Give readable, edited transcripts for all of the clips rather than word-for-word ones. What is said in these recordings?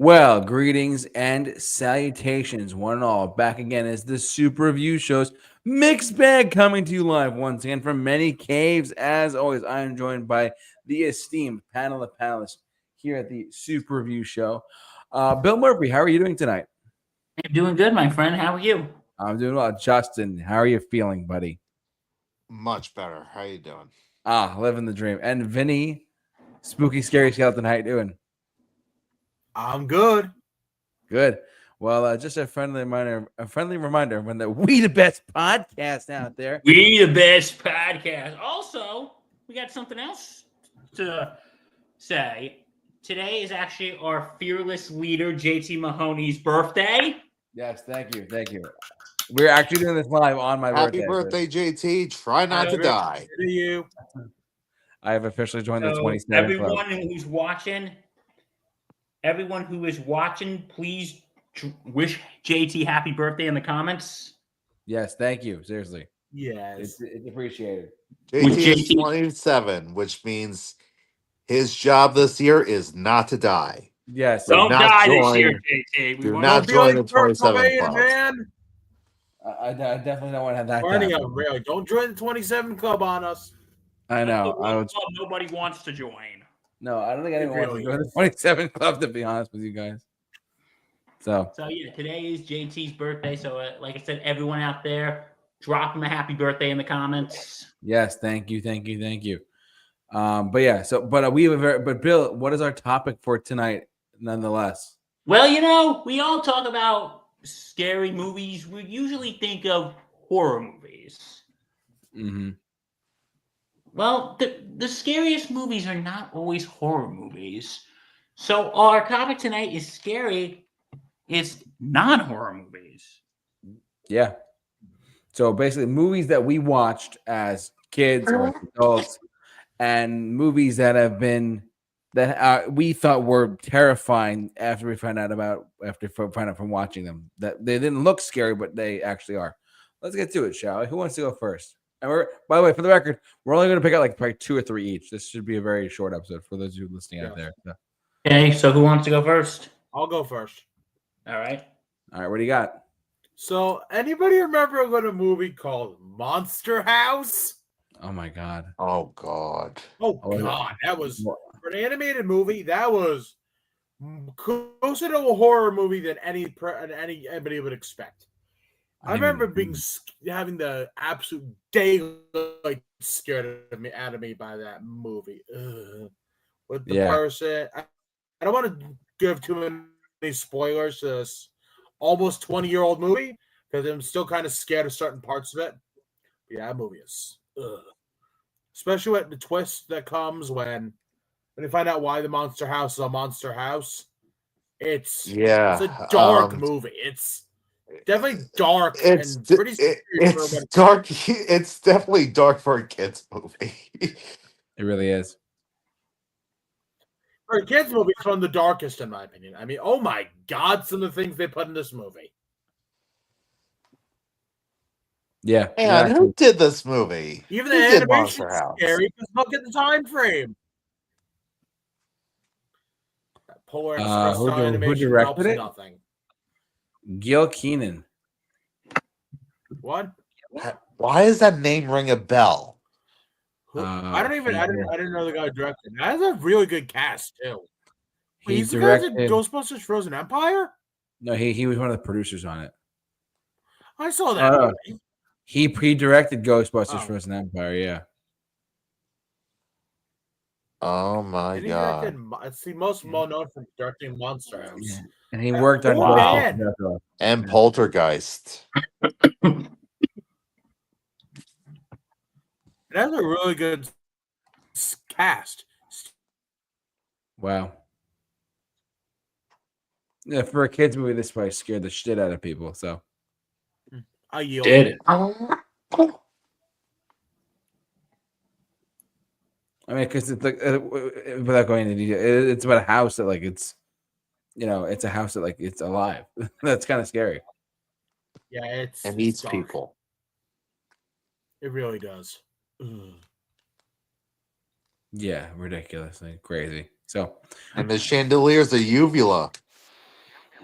Well, greetings and salutations, one and all. Back again as the Super Review Show's mixed bag coming to you live once again from many caves. As always, I am joined by the esteemed panel of panelists here at the Super Review Show. Bill Murphy, how are you doing tonight? I'm doing good, my friend. How are you? I'm doing well. Justin, how are you feeling, buddy? Much better. How you doing? Living the dream. And Vinny, spooky, scary skeleton, how you doing? I'm good. Good. Well, just a friendly reminder when we the best podcast out there. We the best podcast. Also, we got something else to say. Today is actually our fearless leader, JT Mahoney's birthday. Yes, thank you. We're actually doing this live on my Happy birthday, JT. Try not to die. To you. I have officially joined the So 27 everyone club. who's watching, everyone who is watching, please wish JT happy birthday in the comments. Yes, thank you. Seriously. Yes. It's appreciated. JT is 27, which means his job this year is not to die. Yes. So Don't not die join- this year, JT. do want not Don't be join like the Kurt 27 Cobain, club. man. I definitely don't want to have that. Or any happen. of them, really. Don't join the 27 club on us. I know. Nobody wants to join. No, I don't think anyone wants to really join the 27 club, to be honest with you guys. So yeah, today is JT's birthday. So like I said, everyone out there, drop him a happy birthday in the comments. yes, thank you. But yeah, we have but Bill, what is our topic for tonight? Nonetheless, Well, we all talk about scary movies. We usually think of horror movies. mm-hmm. Well, the scariest movies are not always horror movies. So our topic tonight is scary. It's non-horror movies. Yeah. So basically, movies that we watched as kids or as adults, and movies that have been that we thought were terrifying after we found out from watching them that they didn't look scary, but they actually are. Let's get to it, shall we? Who wants to go first? And by the way, for the record, we're only going to pick out like probably 2 or 3 each. This should be a very short episode for those of you listening out there. So. Okay, so who wants to go first? I'll go first. All right. What do you got? So, anybody remember a movie called Monster House? Oh my god. Oh, God. Oh, God. That was, for an animated movie, that was closer to a horror movie than anybody would expect. I remember having the absolute daylight scared out of me by that movie. With the person, I don't want to give too many spoilers to this almost 20-year-old movie because I'm still kind of scared of certain parts of it. But yeah, that movie is, especially with the twist that comes when you find out why the monster house is a monster house. It's a dark movie. It's definitely dark and pretty scary. It's dark. It's definitely dark for a kids movie. It really is. For a kids movie, it's one of the darkest in my opinion. I mean, oh my God, some of the things they put in this movie. Yeah. And who did this movie? Even the animation is scary because look at the time frame. Polar Express who directed it? Nothing. Gil Keenan. What? Why does that name ring a bell? I didn't know the guy directed. That is a really good cast too. He directed Ghostbusters Frozen Empire? No, he was one of the producers on it. I saw that movie. He directed Ghostbusters Frozen Empire, yeah. Oh my God. It's the most well known for directing Monster House. Yeah. And he worked on and Poltergeist. It has a really good cast. Wow. Yeah, for a kids movie, this probably scared the shit out of people. So I yield. Did it? I mean, because it's like without going into detail, it's about a house that like it's a house that like it's alive. That's kind of scary. Yeah, and it's eats dark. people. It really does. Yeah, ridiculously crazy. So, and the chandelier's a uvula.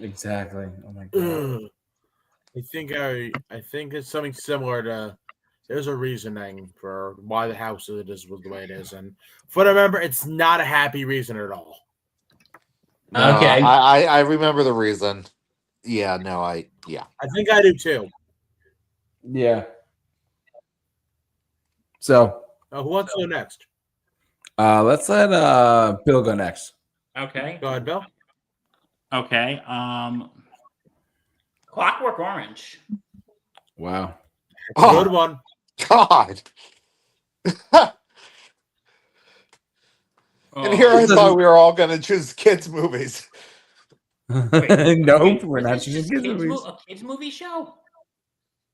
Exactly. Oh my god. Ugh. I think it's something similar to. There's a reasoning for why the house is the way it is, and for the remember, it's not a happy reason at all. No, Okay. I remember the reason. Yeah, no, yeah. I think I do too. Yeah. So Who wants to go next? let's let Bill go next. Okay. Go ahead, Bill. Okay. Clockwork Orange. Wow. Oh, Good one. God. And here I This thought doesn't- we were all going to choose kids' movies. Nope, we're not Was this choosing just kids movies. a kids movie show?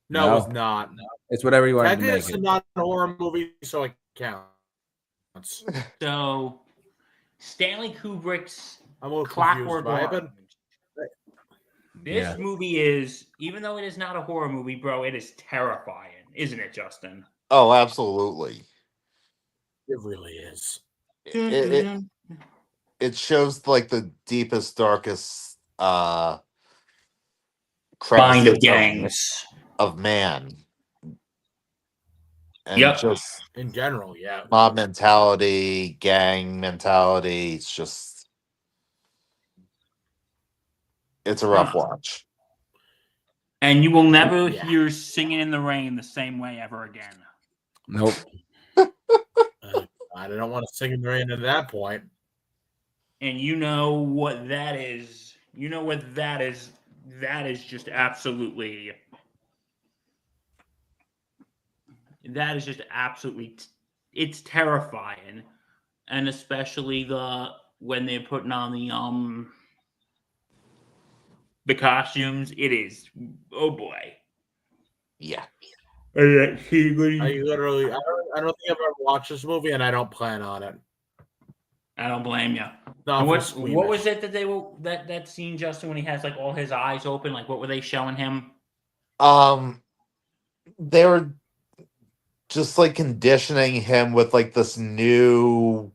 No, No. it's not. It's whatever you want to Technically, make it's it. not a horror movie, so it counts. So, Stanley Kubrick's I'm a little Clockwork confused by it, Orange. but This Yeah. movie is, even though it is not a horror movie, bro, it is terrifying, isn't it, Justin? Oh, absolutely. it really is. It shows like the deepest, darkest Mind crevices of gangs. of man. And Yep. just In general, yeah. mob mentality, gang mentality. It's a rough watch. And you will never Yeah. hear Singing in the Rain the same way ever again. Nope. I don't want to sing in the rain at that point. And you know what that is. You know what that is. That is just absolutely. That is just absolutely. It's terrifying, and especially when they're putting on the costumes. It is. Oh boy. Yeah. I literally, I don't think I've ever watched this movie, and I don't plan on it. I don't blame you. No, And for what squeamish. was it that they were that scene, Justin, when he has like all his eyes open? Like, what were they showing him? They were just like conditioning him with like this new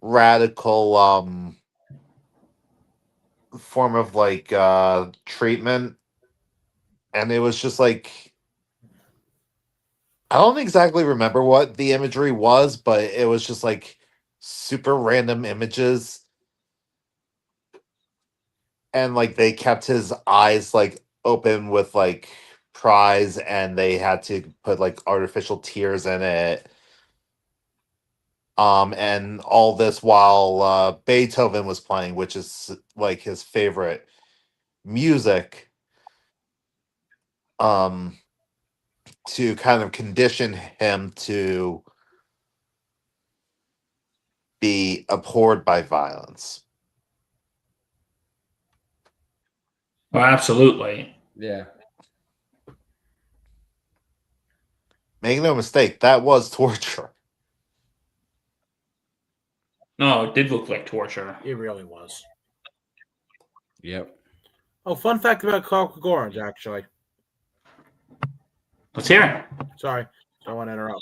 radical form of like treatment, and it was just like I don't exactly remember what the imagery was, but it was just like super random images, and like they kept his eyes like open with like prize, and they had to put like artificial tears in it. And all this while Beethoven was playing, which is like his favorite music, to kind of condition him to be abhorred by violence. Oh, absolutely. Yeah. Make no mistake, that was torture. No, it did look like torture. It really was. Yep. Oh, fun fact about Clockwork Orange, actually. Let's hear it. Sorry, don't want to interrupt.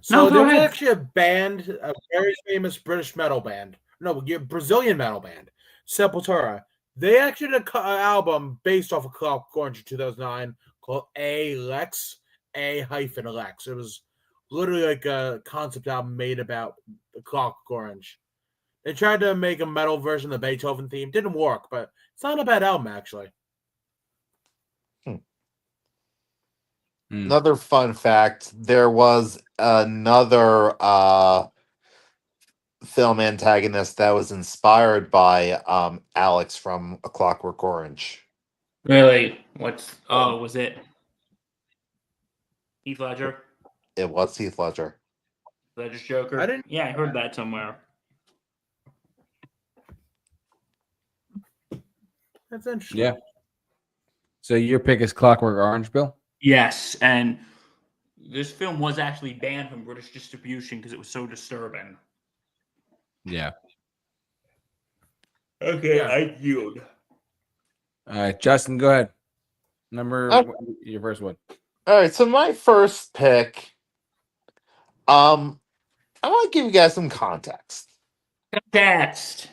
No, So go there was ahead. actually a band, a very famous British metal band. No, Brazilian metal band, Sepultura. They actually did an album based off of Clockwork Orange in 2009 called A-Lex. It was literally like a concept album made about the Clockwork Orange. They tried to make a metal version of the Beethoven theme. Didn't work, but it's not a bad album, actually. Another fun fact, there was another film antagonist that was inspired by Alex from A Clockwork Orange. Really? Was it Heath Ledger? It was Heath Ledger. Ledger's Joker? I didn't- Yeah, I heard that somewhere. That's interesting. Yeah. So your pick is Clockwork Orange, Bill? Yes, and this film was actually banned from British distribution because it was so disturbing. Yeah. Okay, Yeah. I yield. All right, Justin, go ahead. Your first one. All right, so my first pick, I want to give you guys some context. Context.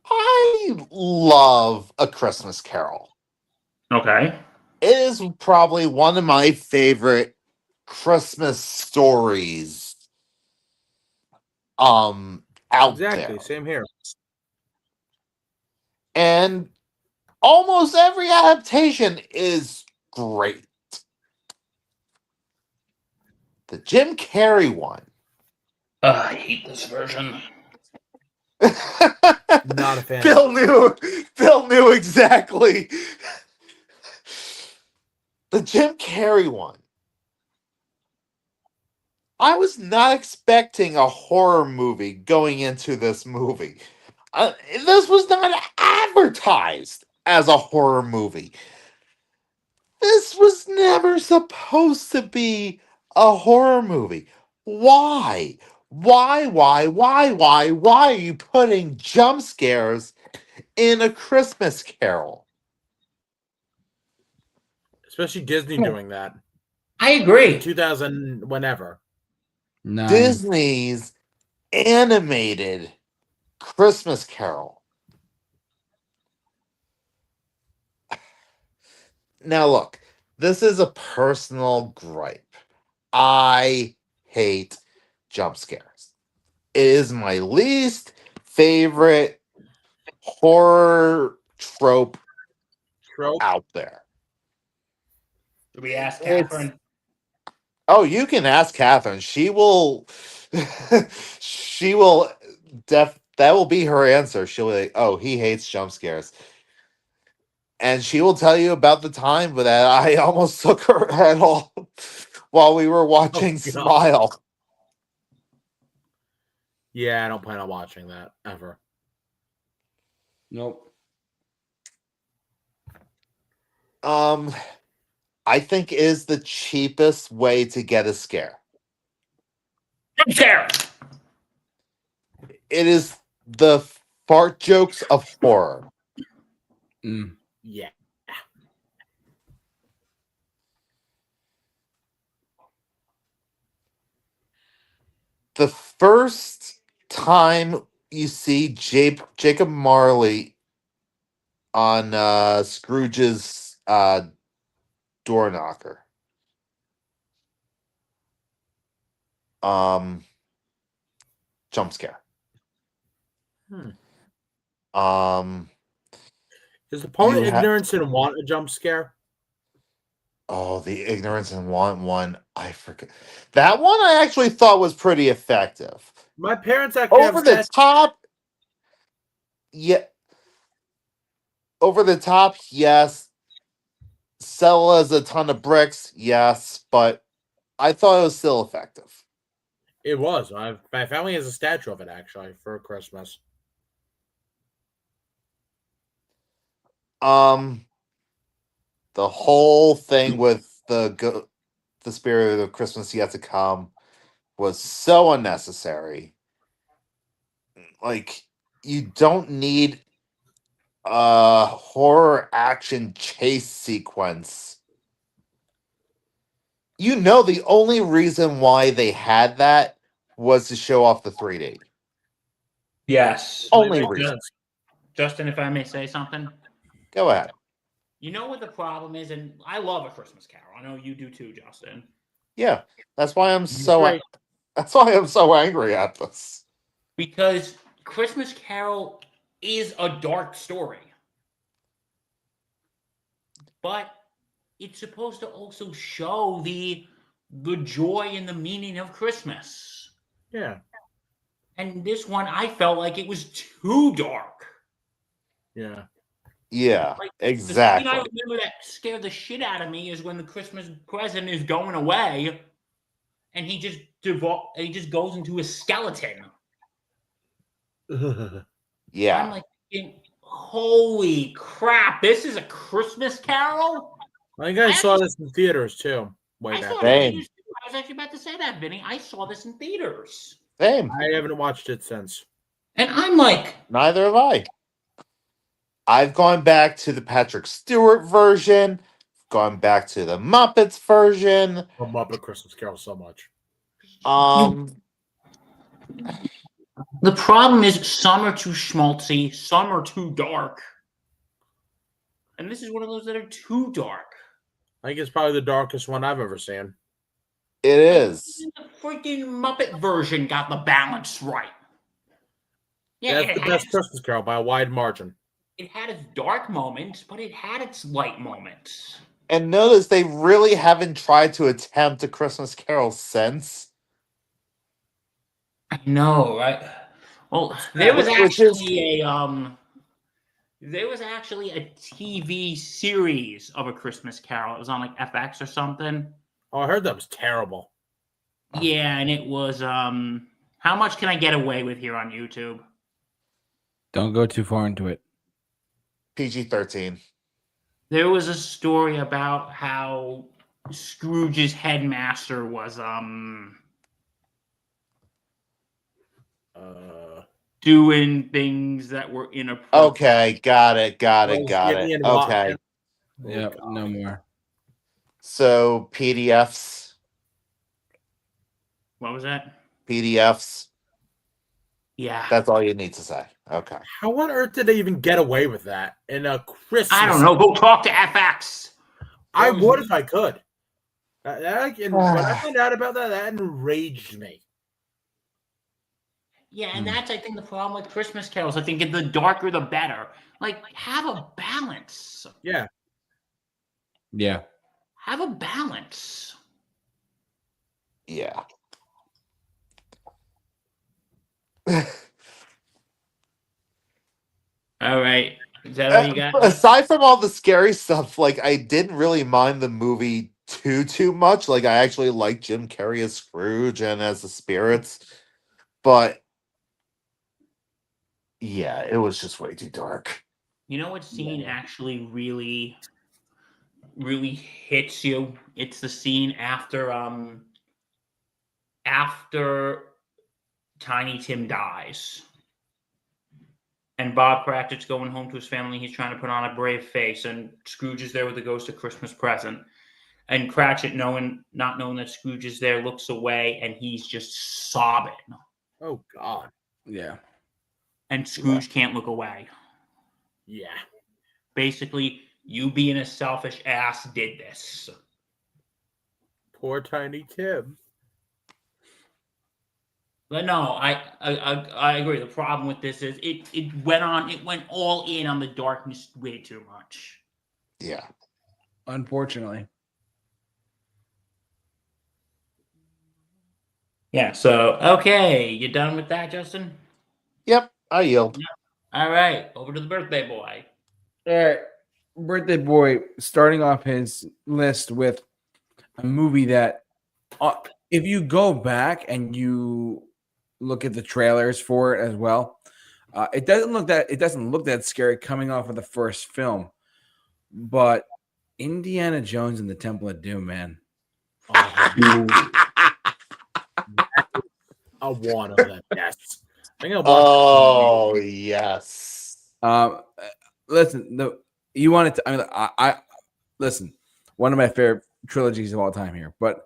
I love A Christmas Carol. Okay. It is probably one of my favorite Christmas stories out Exactly. there. Same here. And almost every adaptation is great. The Jim Carrey one. I hate this version. Not a fan. Bill knew exactly. The Jim Carrey one. I was not expecting a horror movie going into this movie. This was not advertised as a horror movie. This was never supposed to be a horror movie. Why? Why are you putting jump scares in A Christmas Carol? Especially Disney doing that. I agree. 2000, whenever. Nine. Disney's animated Christmas Carol. Now, look, this is a personal gripe. I hate jump scares. It is my least favorite horror trope out there. Should we ask It's- Catherine? Oh, you can ask Catherine. She will. She will. That will be her answer. She'll be like, "Oh, he hates jump scares," and she will tell you about the time that I almost took her head off while we were watching God. Smile. Yeah, I don't plan on watching that ever. Nope. I think it is the cheapest way to get a scare. Jump scare. It is the fart jokes of horror. Mm. Yeah. The first time you see Jacob Marley on Scrooge's door knocker. Jump scare. Is the opponent You ha- ignorance and want a jump scare? Oh, the ignorance and want one. I forget. That one I actually thought was pretty effective. My parents actually Over have the statues. top. Yeah. Over the top, yes. Sell as a ton of bricks, yes, but I thought it was still effective. It was. My family has a statue of it actually for Christmas. The whole thing with the spirit of Christmas yet to come was so unnecessary. Like, you don't need a horror action chase sequence. You know, the only reason why they had that was to show off the 3D. Yes. Only Makes reason. sense. Justin, if I may say something. Go ahead. You know what the problem is, and I love A Christmas Carol. I know you do too, Justin. Yeah, that's why I'm right. that's why I'm so angry at this. Because Christmas Carol is a dark story. But it's supposed to also show the joy and the meaning of Christmas. Yeah. And this one, I felt like it was too dark. Yeah. Yeah, Like, exactly. The scene I remember that scared the shit out of me is when the Christmas present is going away, and he just goes into a skeleton. Yeah. I'm like, holy crap! This is a Christmas Carol. I think I saw this in theaters too. I saw it in Same. theaters too. I was actually about to say that, Vinny. I saw this in theaters, Same. I haven't watched it since. and I'm like, Neither have I. I've gone back to the Patrick Stewart version, gone back to the Muppets version. I love Muppet Christmas Carol so much. The problem is some are too schmaltzy, some are too dark. And this is one of those that are too dark. I think it's probably the darkest one I've ever seen. It is. Even the freaking Muppet version got the balance right. Yeah, That's the best Christmas Carol by a wide margin. it had its dark moments, but it had its light moments. And notice they really haven't tried to attempt a Christmas Carol since. I know, right? Well, there was actually a TV series of A Christmas Carol. It was on like FX or something. Oh, I heard that was terrible. Yeah, and it was how much can I get away with here on YouTube? Don't go too far into it. PG-13. There was a story about how Scrooge's headmaster was doing things that were inappropriate. Okay, got it. Okay. Yeah, no more. So PDFs. What was that? PDFs. Yeah. That's all you need to say. Okay. How on earth did they even get away with that in a Christmas? I don't know. Go talk to FX. I would if I could. And when I found out about that, that enraged me. Yeah, and that's, I think, the problem with Christmas carols. I think the darker, the better. Like, have a balance. Yeah. Yeah. Have a balance. Yeah. All right. Is that all you got? Aside from all the scary stuff, like I didn't really mind the movie too much. Like I actually liked Jim Carrey as Scrooge and as the spirits, but yeah, it was just way too dark. You know what scene actually really hits you? It's the scene after Tiny Tim dies. And Bob Cratchit's going home to his family. He's trying to put on a brave face. And Scrooge is there with the ghost of Christmas present. And Cratchit, not knowing that Scrooge is there, looks away and he's just sobbing. Oh, God. Yeah. And Scrooge can't look away. Yeah. Basically, you being a selfish ass did this. Poor Tiny Tim. But no, I agree. The problem with this is it went all in on the darkness way too much. Yeah. Unfortunately. Yeah, so okay, you done with that, Justin? Yep, I yield. All right, over to the birthday boy. All right. Birthday boy starting off his list with a movie that if you go back and you look at the trailers for it as well, it doesn't look that scary coming off of the first film, but Indiana Jones and the Temple of Doom, man. A one of them, yes. Yes. Listen, you wanted to. I mean, I listen. One of my favorite trilogies of all time here, but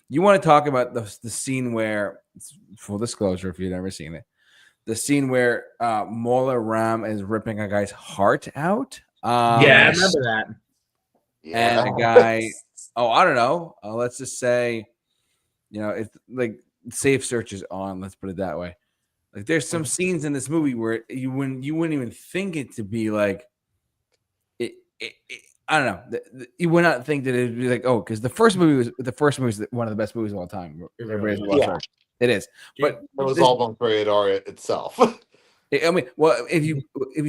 you want to talk about the scene where, full disclosure, if you've never seen it, the scene where Mola Ram is ripping a guy's heart out. Yeah, I remember that. Yeah. And a guy, I don't know. Let's just say, it's like safe search is on. Let's put it that way. Like there's some scenes in this movie where you wouldn't even think it to be like it I don't know. You would not think that it'd be like, because the first movie was one of the best movies of all time. Yeah. It is, but it was all on Radar itself. I mean, well, if you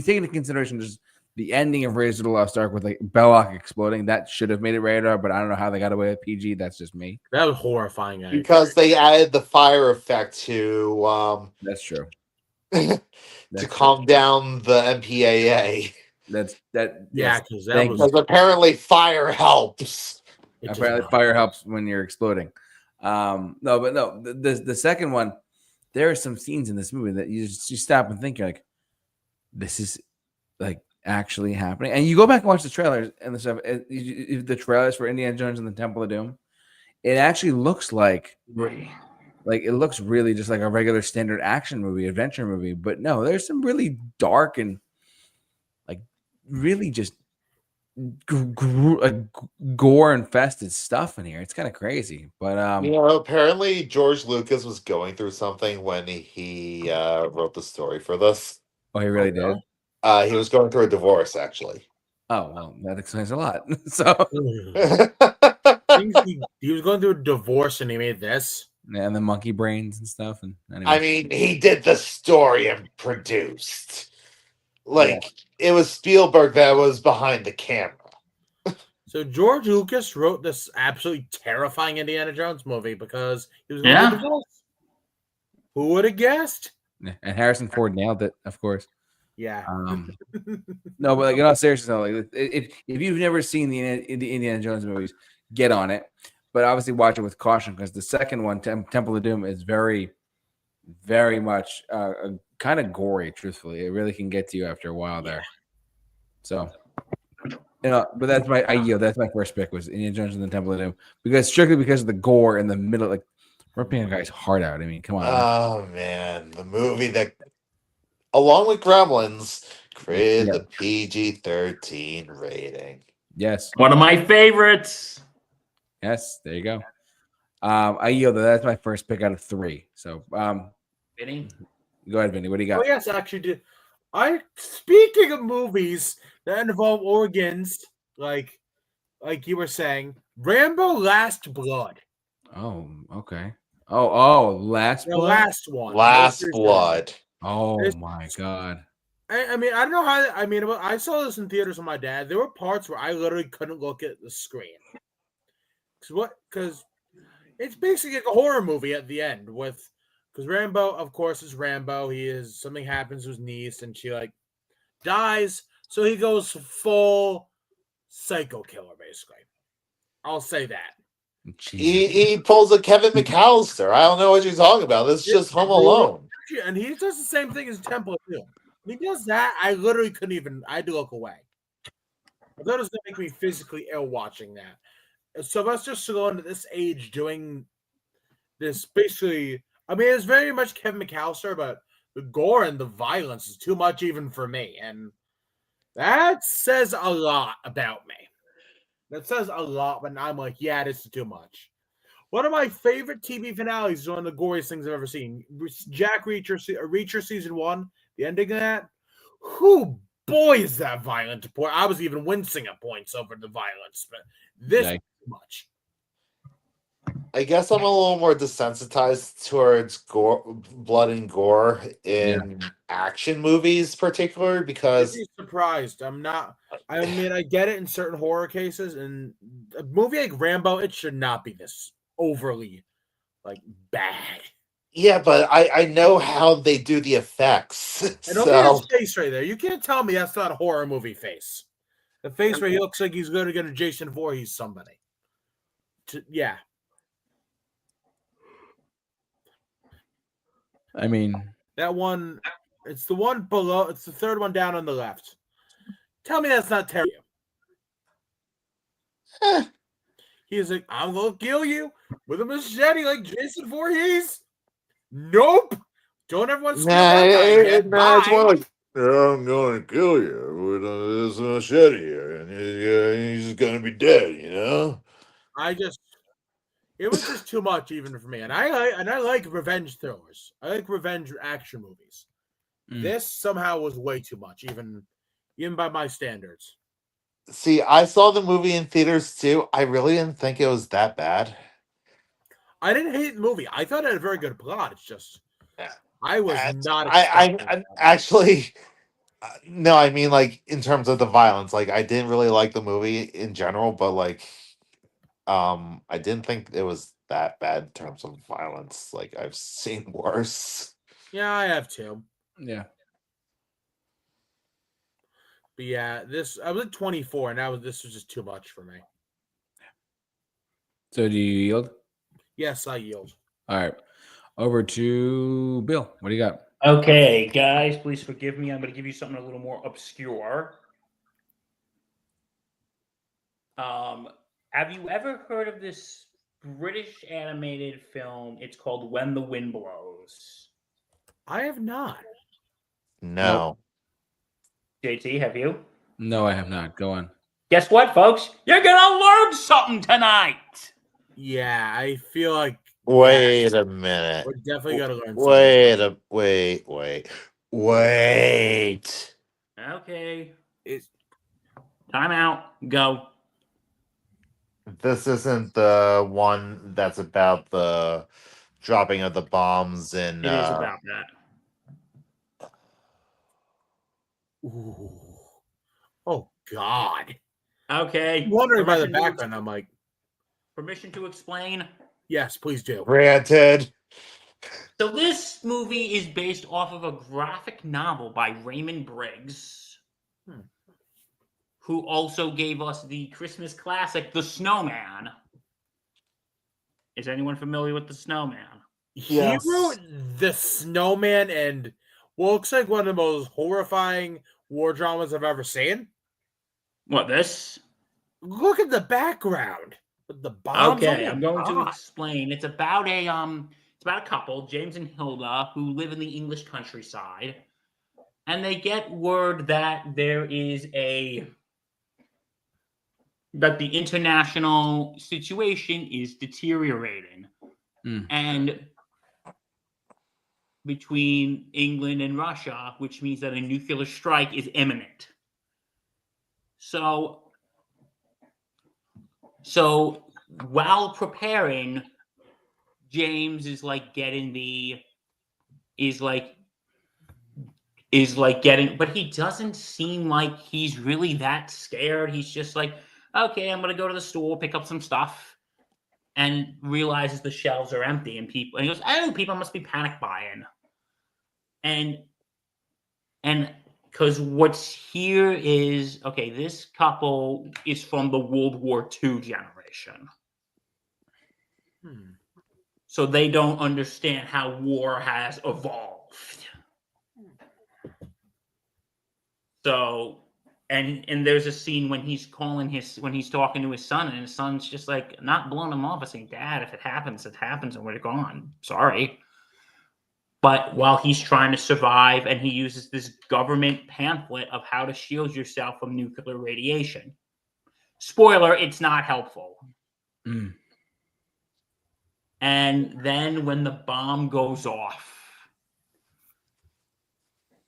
take into consideration just the ending of Raiders of the Lost Ark with like Belloc exploding, that should have made it Radar, but I don't know how they got away with PG. That's just me. That was horrifying. Because they added the fire effect to that's true. to calm down the MPAA. Because apparently fire helps. Apparently fire helps when you're exploding. The second one, there are some scenes in this movie that you stop and think, you're like, this is like actually happening. And you go back and watch the trailers and the stuff, the trailers for Indiana Jones and the Temple of Doom. It actually looks like like it looks really just like a regular standard action movie, adventure movie. But no, there's some really dark and like really just gore infested stuff in here. It's kind of crazy. But Apparently George Lucas was going through something when he wrote the story for this. oh, he really did. He was going through a divorce, actually. Oh well, that explains a lot. So He was going through a divorce and he made this. yeah, and the monkey brains and stuff. And anyway. I mean, he did the story and produced. Like it was Spielberg that was behind the camera. So George Lucas wrote this absolutely terrifying Indiana Jones movie because he was going through a divorce. Who would have guessed? And Harrison Ford nailed it, of course. Yeah. No, but like in all seriousness, though, like if you've never seen the Indiana Jones movies, get on it. But obviously, watch it with caution because the second one, Temple of Doom, is very, very much kind of gory. Truthfully, it really can get to you after a while there. So, but that's my That's my first pick was Indiana Jones and the Temple of Doom strictly because of the gore in the middle, like ripping a guy's heart out. I mean, come on. Oh man, the movie that, along with Gremlins, created the PG-13 rating. Yes, one of my favorites. Yes, there you go. I yield. That's my first pick out of 3. So, Vinny? Go ahead, Vinny. What do you got? Oh yes, actually, speaking of movies that involve organs, like you were saying, Rambo: Last Blood. Oh, okay. Oh, Last Blood. Last one. Last Blood. Oh my God. I mean, I don't know how. I mean, I saw this in theaters with my dad. There were parts where I literally couldn't look at the screen. Because it's basically like a horror movie at the end because Rambo, of course, is Rambo. Something happens to his niece and she dies. So he goes full psycho killer, basically. I'll say that. He pulls a Kevin McAllister. I don't know what you're talking about. This is just Home Alone. And he does the same thing as Temple too. When he does that, I literally couldn't even. I had to look away. I thought it was going to make me physically ill watching that. Sylvester Stallone at this age doing this basically, I mean, it's very much Kevin McAllister, but the gore and the violence is too much even for me. And that says a lot about me. That says a lot when I'm like, yeah, this is too much. One of my favorite TV finales is one of the goriest things I've ever seen. Jack Reacher Season 1, the ending of that. Boy, is that violent to point. I was even wincing at points over the violence, but this is too much. I guess I'm a little more desensitized towards blood and gore in action movies, particularly because I'd be surprised. I'm not. I mean, I get it in certain horror cases, and a movie like Rambo, it should not be this overly bad. Yeah, but I know how they do the effects. And look at his face right there. You can't tell me that's not a horror movie face. The face where he looks like he's going to get a Jason Voorhees somebody. Yeah. I mean, that one, it's the one below, it's the third one down on the left. Tell me that's not terrible. He's like, I'm going to kill you with a machete like Jason Voorhees. Nope. Don't everyone scream it's more like, I'm going to kill you with this machete here, and he's just going to be dead, you know? It was just too much even for me. And I like revenge thrillers. I like revenge action movies. This somehow was way too much, even by my standards. See, I saw the movie in theaters too. I really didn't think it was that bad. I didn't hate the movie. I thought it had a very good plot. It's just I was not. I actually no. I mean, like in terms of the violence, like I didn't really like the movie in general, but I didn't think it was that bad in terms of violence. Like I've seen worse. Yeah, I have too. Yeah. But yeah, I was at 24, and this was just too much for me. So do you yield? Yes, I yield. All right. Over to Bill. What do you got? Okay, guys, please forgive me. I'm going to give you something a little more obscure. Have you ever heard of this British animated film. It's called When the Wind Blows. I have not. No. JT, have you? No, I have not. Go on. Guess what, folks? You're gonna learn something tonight. Yeah, I feel like Wait a minute. we're definitely gonna learn something. Wait. Okay. It's Time out. Go. This isn't the one that's about the dropping of the bombs in It is about that. ooh. Oh God. Okay. Wondering by the Permission to background, I'm like, Permission to explain. yes, please do. granted. So this movie is based off of a graphic novel by Raymond Briggs, who also gave us the Christmas classic, The Snowman. Is anyone familiar with The Snowman? Yes. He wrote The Snowman and what looks like one of the most horrifying war dramas I've ever seen. What, this? Look at the background. With the bombs. Okay, Oh I'm my going to God. explain. It's about a couple, James and Hilda, who live in the English countryside, and they get word that that the international situation is deteriorating. And between England and Russia, which means that a nuclear strike is imminent. So while preparing, James is like getting, but he doesn't seem like he's really that scared. He's just like, okay, I'm gonna go to the store, pick up some stuff, and realizes the shelves are empty, and he goes, oh, people must be panic buying. And because what's here is, okay, this couple is from the World War II generation. So they don't understand how war has evolved. So, and there's a scene when he's talking to his son, and his son's just like not blowing him off, but saying, Dad, if it happens, and we're gone. Sorry. But while he's trying to survive, and he uses this government pamphlet of how to shield yourself from nuclear radiation. Spoiler, it's not helpful. And then when the bomb goes off,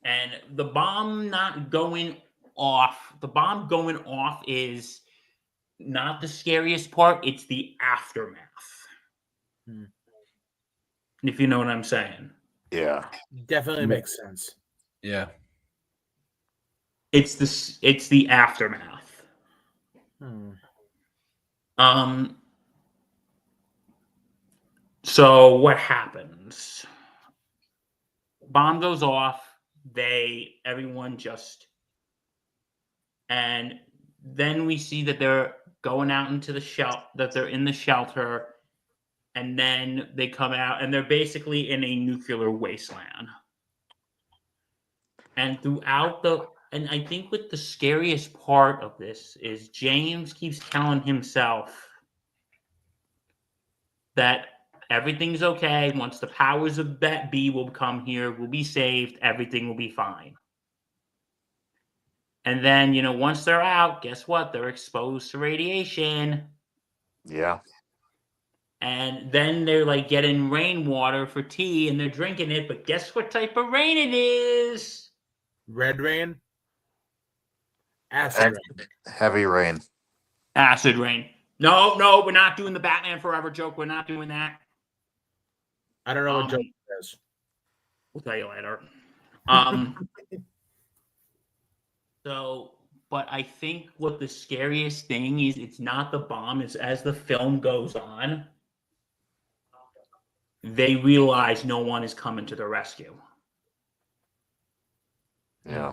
and the bomb going off is not the scariest part, it's the aftermath. If you know what I'm saying. Yeah. Definitely makes sense. Yeah. It's the aftermath. So what happens? Bomb goes off, and then we see that they're going out into the shelter, that they're in the shelter, and then they come out, and they're basically in a nuclear wasteland. And and I think what the scariest part of this is James keeps telling himself that everything's okay. Once the powers of that be will come here, we'll be saved, everything will be fine. And then, once they're out, guess what? They're exposed to radiation. Yeah. And then they're like getting rainwater for tea and they're drinking it. But guess what type of rain it is? Red rain? Acid rain. Heavy rain. Acid rain. No, we're not doing the Batman Forever joke. We're not doing that. I don't know what joke it is. We'll tell you later. But I think what the scariest thing is, it's not the bomb. It's as the film goes on, they realize no one is coming to their rescue. Yeah.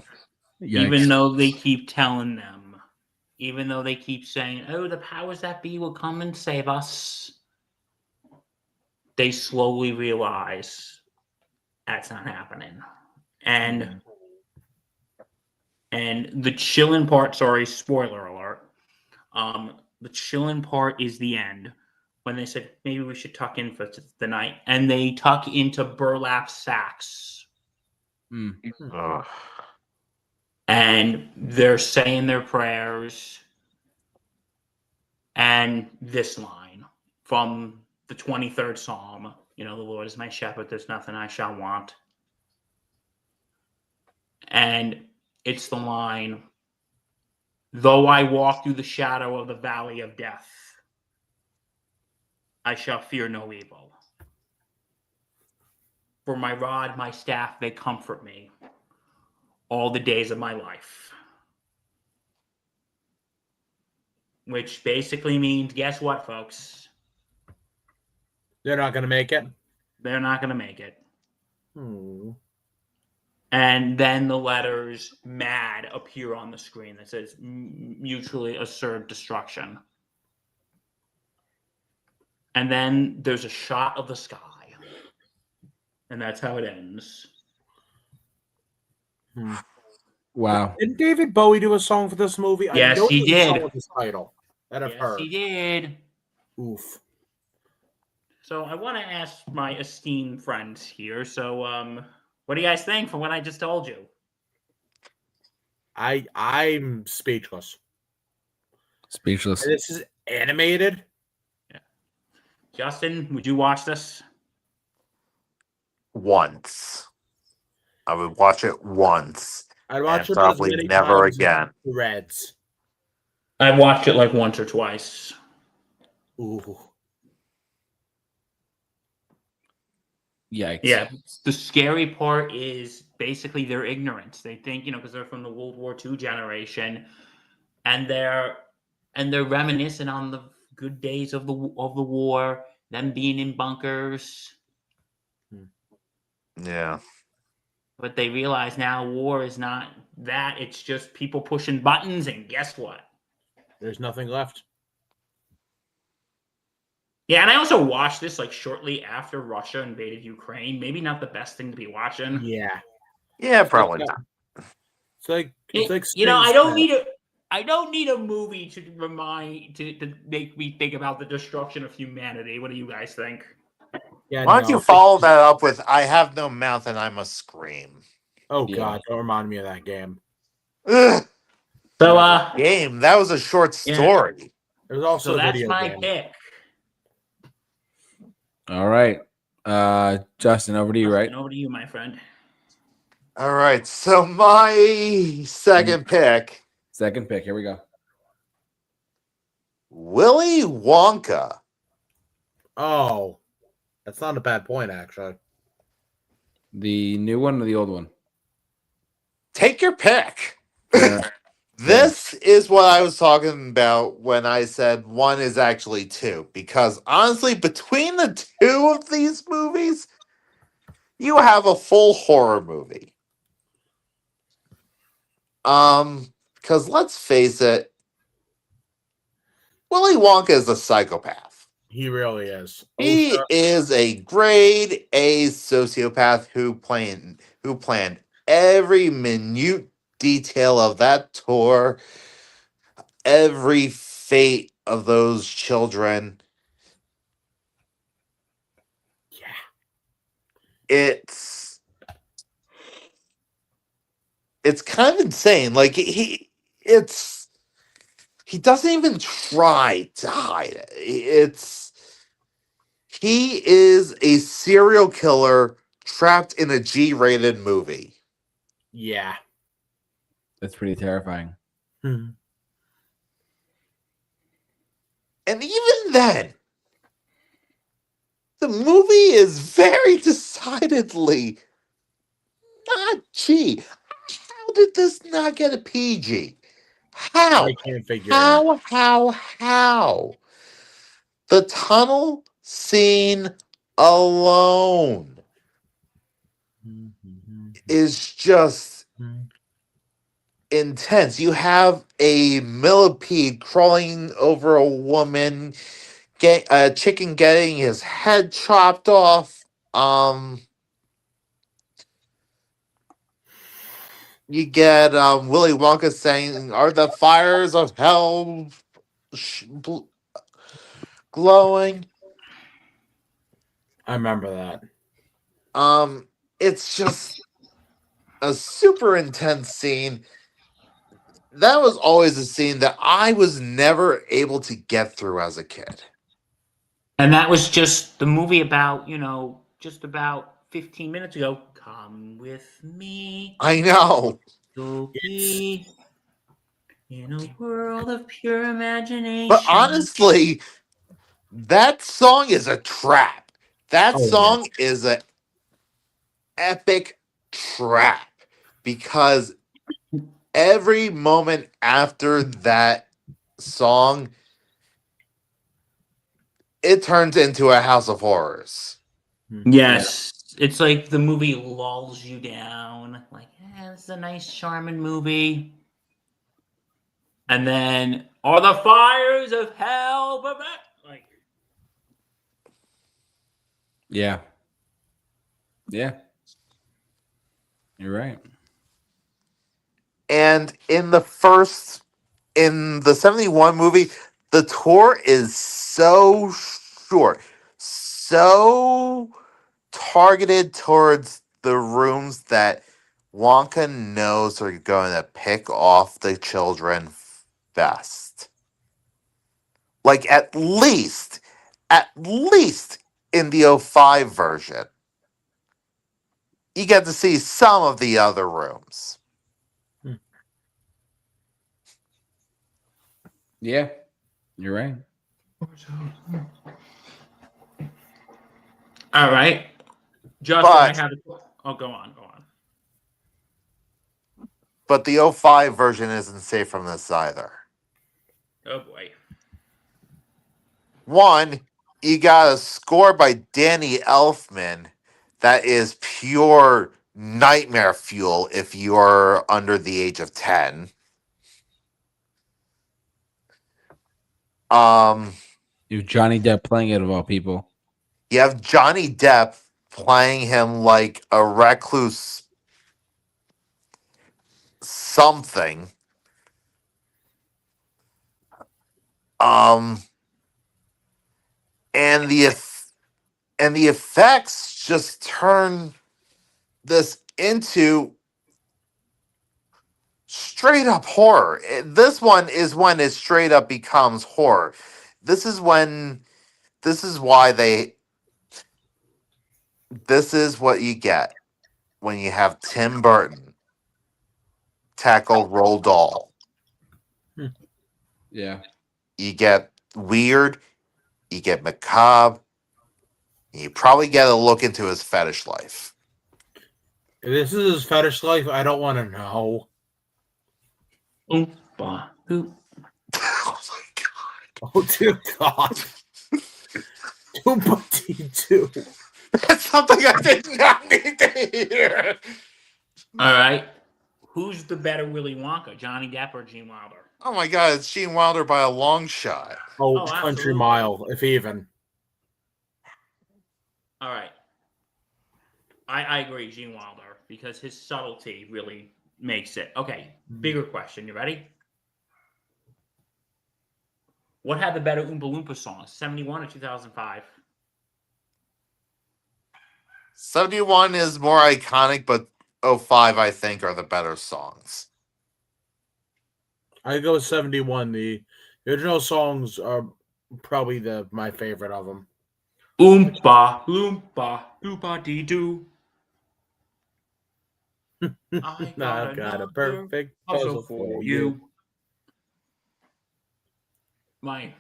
Even though they keep telling them, even though they keep saying, oh, the powers that be will come and save us, they slowly realize that's not happening. And the chilling part, sorry, spoiler alert. The chilling part is the end when they said maybe we should tuck in for the night, and they tuck into burlap sacks, Ugh. and they're saying their prayers, and this line from the 23rd Psalm, the Lord is my shepherd, there's nothing I shall want. And it's the line, though I walk through the shadow of the valley of death, I shall fear no evil. For my rod, my staff, they comfort me all the days of my life. Which basically means, guess what, folks? They're not going to make it. They're not going to make it. Hmm. And then the letters MAD appear on the screen that says mutually assured destruction. And then there's a shot of the sky. And that's how it ends. Wow. Didn't David Bowie do a song for this movie? Yes, I know he there's a song did. with this title that I've Yes, heard. he did. Oof. So I want to ask my esteemed friends here. So, what do you guys think from what I just told you? I'm speechless. Speechless. And this is animated. Yeah. Justin, would you watch this? Once. I would watch it once. I'd watch And it as probably many never times as again. the Reds. I watched it like once or twice. Ooh. Yikes. Yeah. The scary part is basically their ignorance. They think, because they're from the World War II generation, and they're reminiscent on the good days of the war, them being in bunkers. Yeah. But they realize now war is not that. It's just people pushing buttons, and guess what? There's nothing left. Yeah, and I also watched this like shortly after Russia invaded Ukraine. Maybe not the best thing to be watching. Yeah. Yeah, probably not. It's like I don't need a movie to make me think about the destruction of humanity. What do you guys think? Yeah. Why don't you follow that up with I have no mouth and I must scream? Oh Yeah. God! Don't remind me of that game. Ugh, So game. That was a short story. There's also so a that's video my game. pick. All right. Justin, over to you, right? And over to you, my friend. All right. So my second pick, Second pick. Here we go. Willy Wonka. Oh, that's not a bad point, actually. The new one or the old one? Take your pick. Yeah. This is what I was talking about when I said one is actually two. Because honestly, between the two of these movies, you have a full horror movie. Because let's face it, Willy Wonka is a psychopath. He really is. He is a grade A sociopath who planned every minute detail of that tour, every fate of those children. Yeah. It's kind of insane. Like he doesn't even try to hide it. He is a serial killer trapped in a G-rated movie. Yeah. That's pretty terrifying. Hmm. And even then, the movie is very decidedly not G. How did this not get a PG? How? I can't figure it out. How? The tunnel scene alone is just intense. You have a millipede crawling over a woman, a chicken getting his head chopped off. You get Willy Wonka saying, "Are the fires of hell glowing?" I remember that. It's just a super intense scene. That was always a scene that I was never able to get through as a kid. And that was just the movie about, just about 15 minutes ago. Come with me, I know. you'll It's be in a world of pure But imagination. honestly, that song is a trap. That oh yeah. song is an epic trap because every moment after that song, it turns into a house of horrors. Yes. It's like the movie lulls you down. Like, this is a nice, charming movie. And then, are the fires of hell? Like, Yeah. Yeah. You're right. And in the 71 movie, the tour is so short, so targeted towards the rooms that Wonka knows are going to pick off the children best. Like at least in the '05 version, you get to see some of the other rooms. Yeah. You're right. all right. Justin, I But have it. Oh, go on. the '05 version isn't safe from this either. Oh, boy. One, you got a score by Danny Elfman that is pure nightmare fuel if you are under the age of 10. Um, You have Johnny Depp playing it of all people. you have Johnny Depp playing him like a recluse something. Um, and the effects just turn this into straight up horror. This one is when it straight up becomes horror. This is when this is why they this is what you get when you have Tim Burton tackle Roald Dahl. Yeah. You get weird, you get macabre, and you probably get a look into his fetish life. If this is his fetish life, I don't want to know. Oompa, oop. Oh my god. Oh dear God. 2.2. That's something I did not need to hear. All right. Who's the better Willy Wonka, Johnny Depp or Gene Wilder? Oh my god, it's Gene Wilder by a long shot. Oh, Oh, country absolutely. mile, if even. All right. I agree, Gene Wilder, because his subtlety really makes it. Okay, bigger question. You ready? What had the better Oompa Loompa songs, 71 or 2005? 71 is more iconic, but '05 I think are the better songs. I go with 71. The original songs are probably my favorite of them. Oompa Loompa Loompa Dee Doo. I got I've got a another perfect puzzle puzzle for for you. you. My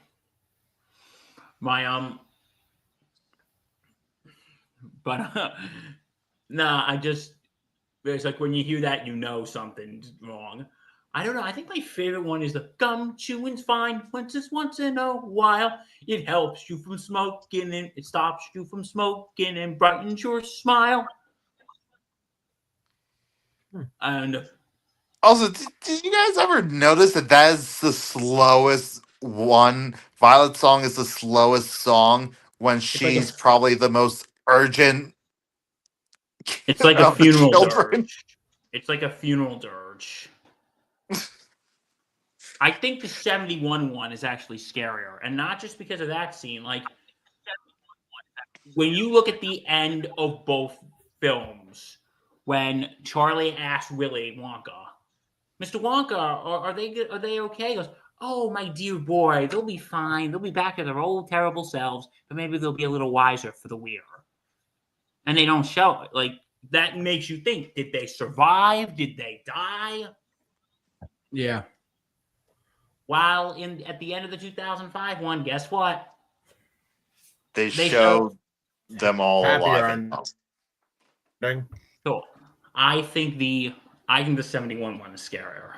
but nah, it's like when you hear that, something's wrong. I don't know. I think my favorite one is the gum chewing's fine once in a while. It helps you from smoking and it stops you from smoking and brightens your smile. And Also, did you guys ever notice that is the slowest one? Violet's song is the slowest song when it's like a she's probably the most urgent it's like a of the funeral children. dirge. It's like a funeral dirge. I think the 71 one is actually scarier, and not just because of that scene. Like when you look at the end of both films, when Charlie asked Willy Wonka, "Mr. Wonka, are they good? Are they okay?" He goes, "Oh, my dear boy, they'll be fine. They'll be back to their old terrible selves, but maybe they'll be a little wiser for the weir." And they don't show it. Like, that makes you think: did they survive? Did they die? Yeah. While at the end of the 2005 one, guess what? They They showed them all Happier alive. ending. So I think the 71 one is scarier.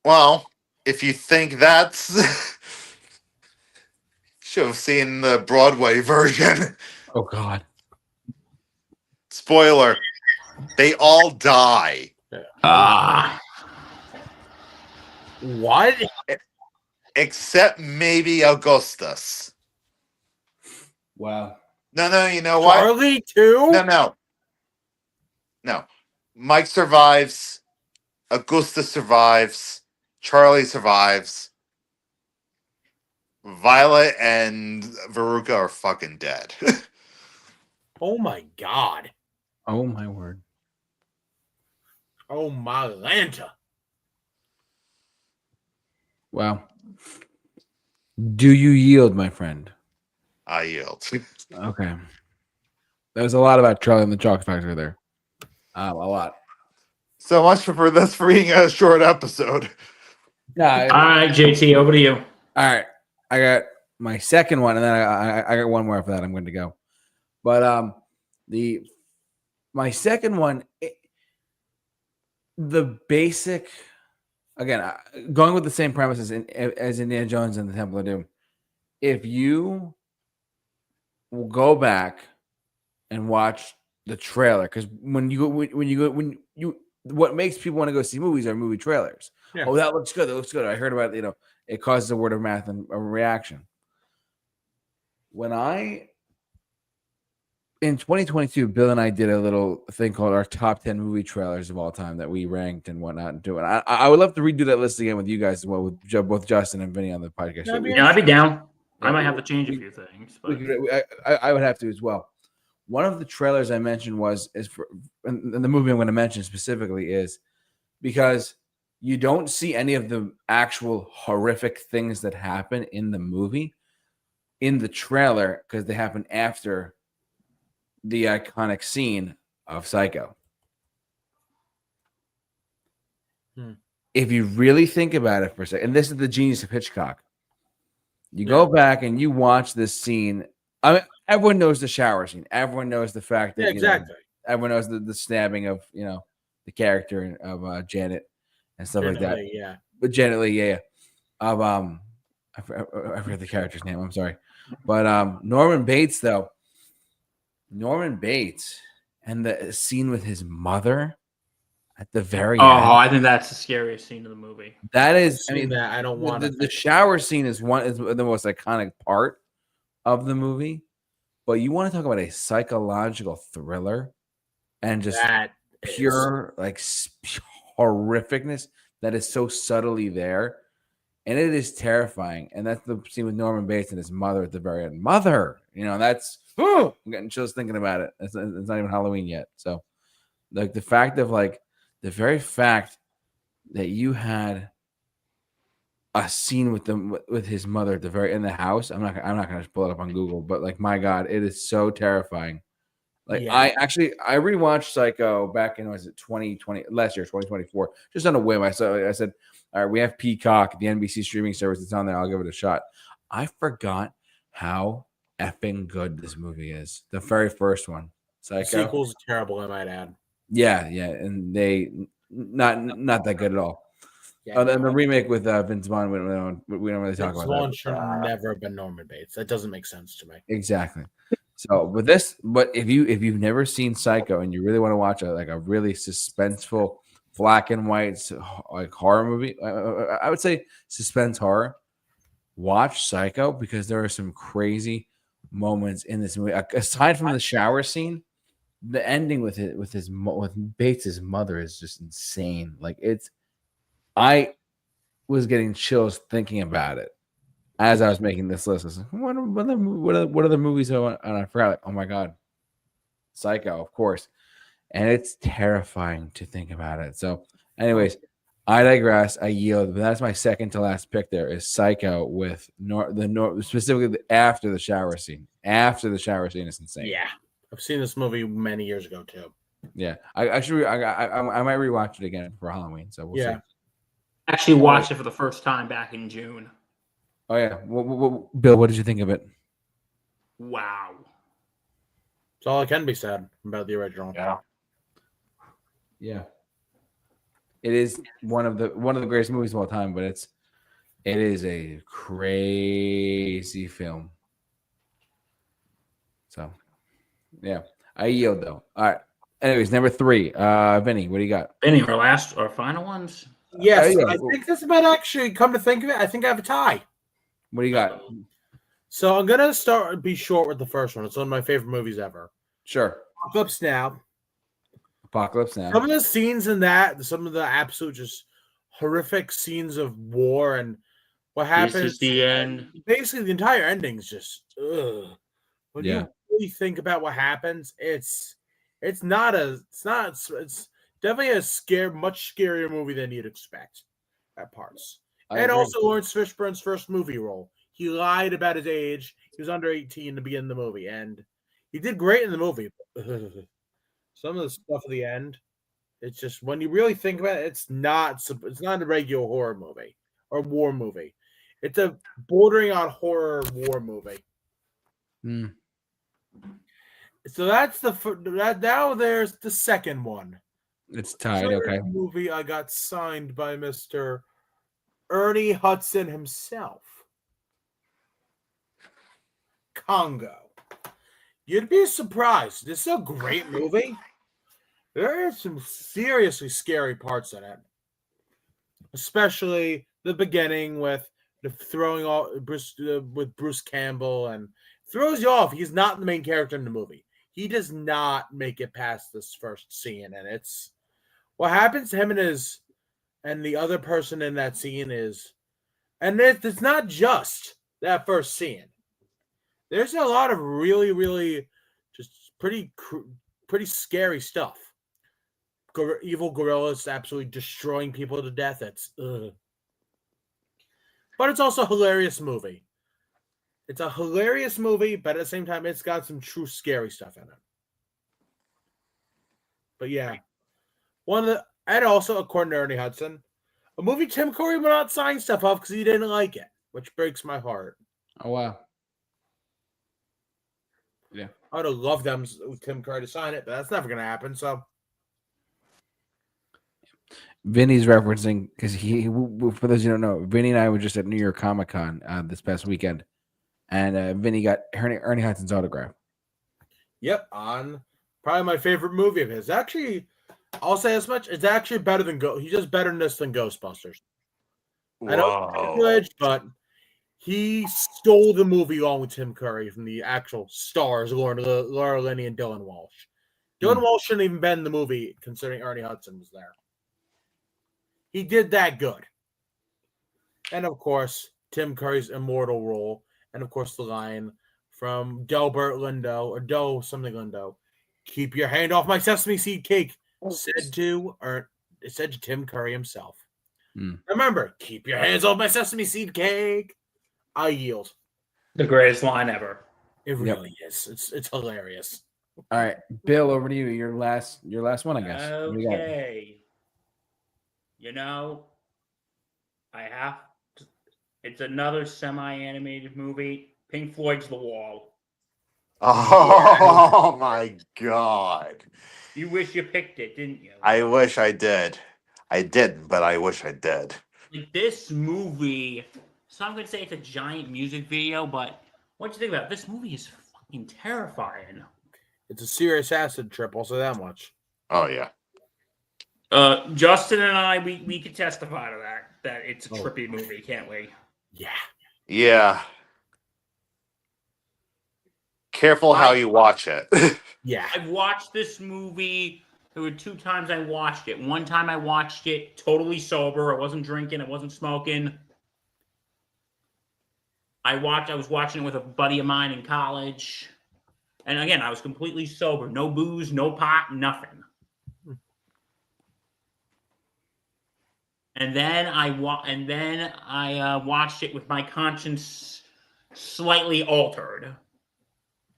Well, if you think that's should have seen the Broadway version. Oh God. Spoiler: they all die What? except maybe Augustus. Wow. No, you know what? Charlie too? No. Mike survives. Augustus survives. Charlie survives. Violet and Veruca are fucking dead. Oh my god. Oh my word. Oh my Lanta. Wow. Do you yield, my friend? I yield. Okay. There's a lot about Charlie and the Chocolate Factory there. A lot. So much for this being a short episode. Yeah. All right, JT, over to you. All right. I got my second one, and then I got one more after that. I'm going to go. But my second one, the basic, again, going with the same premises as Indiana Jones and the Temple of Doom. If you will go back and watch the trailer, because what makes people want to go see movies are movie trailers. Yeah. Oh, that looks good. That looks good. I heard about it. It causes a word of mouth and a reaction. In 2022, Bill and I did a little thing called our top 10 movie trailers of all time that we ranked and whatnot and do it. I would love to redo that list again with you guys as well, with both Justin and Vinny on the podcast. Yeah, I'd be down. I might have to change a few things, but I would have to as well. One of the trailers I mentioned and the movie I'm going to mention specifically is because you don't see any of the actual horrific things that happen in the movie in the trailer because they happen after the iconic scene of Psycho. If you really think about it for a second, and this is the genius of Hitchcock, you go back and you watch this scene. I mean, everyone knows the shower scene. Everyone knows the fact that exactly. Everyone knows the stabbing of the character of Janet and stuff like that. Yeah, but Janet Leigh, yeah. Of I forget the character's name. I'm sorry, but Norman Bates though. Norman Bates and the scene with his mother at the very end. I think that's the scariest scene of the movie. That is, I mean, that I don't want the shower scene is the most iconic part of the movie. But you want to talk about a psychological thriller and just pure horrificness that is so subtly there, and it is terrifying. And that's the scene with Norman Bates and his mother at the very end. Mother, that's. I'm getting chills thinking about it. It's not even Halloween yet. So, the fact of the very fact that you had a scene with his mother at the very in the house. I'm not gonna pull it up on Google, but my God, it is so terrifying. I rewatched Psycho back in 2020 last year, 2024, just on a whim. I said, all right, we have Peacock, the NBC streaming service that's on there. I'll give it a shot. I forgot how effing good this movie is. The very first one, Psycho. The sequel's terrible, I might add. Yeah, and they not that good at all. Yeah, and the remake with Vince Vaughn, we don't really talk Vince about Vaughn that. should never have been Norman Bates. That doesn't make sense to me. Exactly. So but if you've never seen Psycho and you really want to watch a really suspenseful black and white horror movie, I would say suspense horror. Watch Psycho because there are some crazy moments in this movie. Aside from the shower scene, the ending with Bates's mother is just insane. I was getting chills thinking about it. as I was making this list, I was like, what other movies? And I forgot. Like, oh my god, Psycho, of course. And it's terrifying to think about it. So, anyways, I digress. I yield. But that's my second to last pick. There is Psycho with specifically after the shower scene. After the shower scene is insane. Yeah, I've seen this movie many years ago too. Yeah, I might rewatch it again for Halloween. So we'll see. Actually, watched it for the first time back in June. Oh yeah, Bill, what did you think of it? Wow. That's all I can be said about the original. Yeah, it is one of the greatest movies of all time, but it is a crazy film. So, yeah, I yield though. All right. Anyways, number 3, Vinny, what do you got? Vinny, our final ones. Yes, I think this might actually come to think of it. I think I have a tie. What do you got? So I'm gonna be short with the first one. It's one of my favorite movies ever. Sure. Apocalypse Now. Some of the scenes in that, some of the absolute just horrific scenes of war and what happens. This is the end. Basically, the entire ending is just ugh. When you really think about what happens, it's definitely a much scarier movie than you'd expect at parts. And also Lawrence Fishburne's first movie role. He lied about his age. He was under 18 to begin the movie, and he did great in the movie. Some of the stuff at the end, it's just when you really think about it, it's not a regular horror movie or war movie. It's a bordering on horror war movie. So that's now there's the second one. It's tied. Okay. Movie I got signed by Mr. Ernie Hudson himself. Congo. You'd be surprised. This is a great movie. There are some seriously scary parts in it, especially the beginning with the throwing off with Bruce Campbell, and throws you off. He's not the main character in the movie. He does not make it past this first scene, and it's what happens to him and the other person in that scene is, and it's not just that first scene. There's a lot of really, really just pretty scary stuff. Evil gorillas absolutely destroying people to death. But it's also a hilarious movie. It's a hilarious movie, but at the same time, it's got some true scary stuff in it. But yeah, and also, according to Ernie Hudson, a movie Tim Curry will not sign stuff off because he didn't like it, which breaks my heart. Oh wow. Yeah, I would have loved Tim Curry to sign it, but that's never going to happen. So, Vinny's referencing because for those who don't know, Vinny and I were just at New York Comic Con this past weekend, and Vinny got Ernie Hudson's autograph. Yep, on probably my favorite movie of his. Actually, I'll say as much. It's actually better than He does better in this than Ghostbusters. Whoa. I know it's privilege, but he stole the movie along with Tim Curry from the actual stars, Laura Linney and Dylan Walsh. Dylan Walsh shouldn't even been in the movie, considering Ernie Hudson was there. He did that good. And, of course, Tim Curry's immortal role. And, of course, the line from Delbert Lindo, or Doe something Lindo. Keep your hand off my sesame seed cake, said to Tim Curry himself. Remember, keep your hands off my sesame seed cake. I yield. The greatest line ever. It really is. It's hilarious. All right, Bill, over to you. Your last one, I guess. Okay. I have to. It's another semi-animated movie. Pink Floyd's The Wall. Oh my God. You wish you picked it, didn't you? I wish I did. I didn't, but I wish I did. Like this movie, so I'm going to say it's a giant music video, but what do you think about it? This movie is fucking terrifying. It's a serious acid trip, I'll say that much. Oh, yeah. Justin and I, we could testify to that it's a trippy movie, can't we? Yeah. Yeah. Careful how you watch it. Yeah. I've watched this movie. There were 2 times I watched it. One time I watched it totally sober. I wasn't drinking. I wasn't smoking. I was watching it with a buddy of mine in college. And again, I was completely sober. No booze, no pot, nothing. And then I watched it with my conscience slightly altered.